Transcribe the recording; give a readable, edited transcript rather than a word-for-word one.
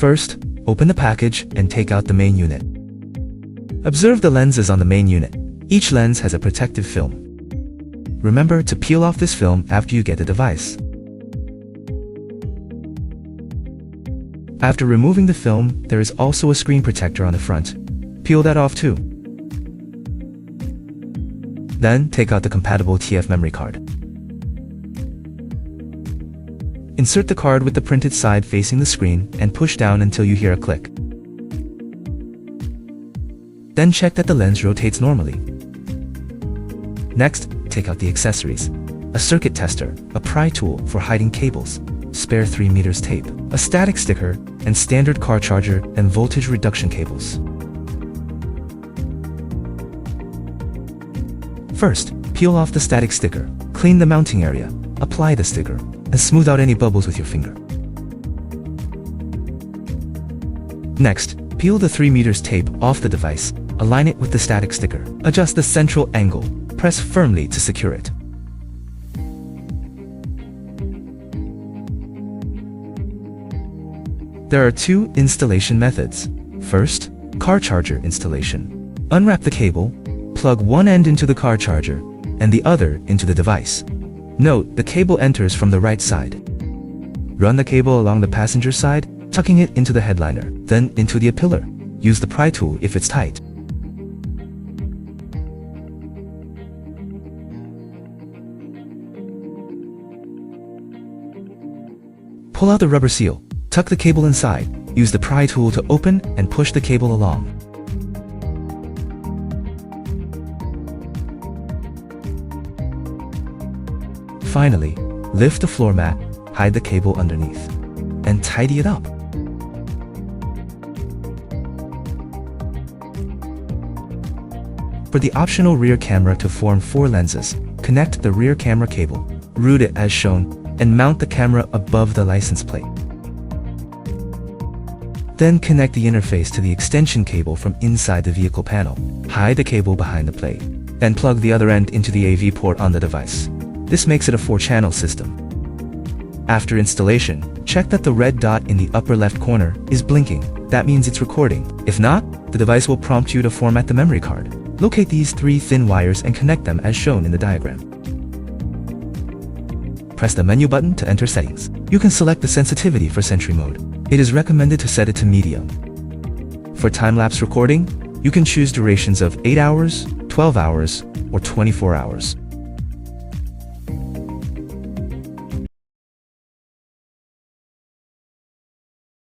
First, open the package and take out the main unit. Observe the lenses on the main unit. Each lens has a protective film. Remember to peel off this film after you get the device. After removing the film, there is also a screen protector on the front. Peel that off too. Then, take out the compatible TF memory card. Insert the card with the printed side facing the screen and push down until you hear a click. Then check that the lens rotates normally. Next, take out the accessories. A circuit tester, a pry tool for hiding cables, spare 3 meters tape, a static sticker, and standard car charger and voltage reduction cables. First, peel off the static sticker, clean the mounting area, apply the sticker, and smooth out any bubbles with your finger. Next, peel the 3 meters tape off the device, align it with the static sticker, adjust the central angle, press firmly to secure it. There are 2 installation methods. First, car charger installation. Unwrap the cable, plug one end into the car charger, and the other into the device. Note, the cable enters from the right side. Run the cable along the passenger side, tucking it into the headliner, then into the A-pillar. Use the pry tool if it's tight. Pull out the rubber seal, tuck the cable inside, use the pry tool to open and push the cable along. Finally, lift the floor mat, hide the cable underneath, and tidy it up. For the optional rear camera to form 4 lenses, connect the rear camera cable, route it as shown, and mount the camera above the license plate. Then connect the interface to the extension cable from inside the vehicle panel. Hide the cable behind the plate, and plug the other end into the AV port on the device. This makes it a 4-channel system. After installation, check that the red dot in the upper left corner is blinking. That means it's recording. If not, the device will prompt you to format the memory card. Locate these 3 thin wires and connect them as shown in the diagram. Press the menu button to enter settings. You can select the sensitivity for Sentry mode. It is recommended to set it to medium. For time-lapse recording, you can choose durations of 8 hours, 12 hours, or 24 hours.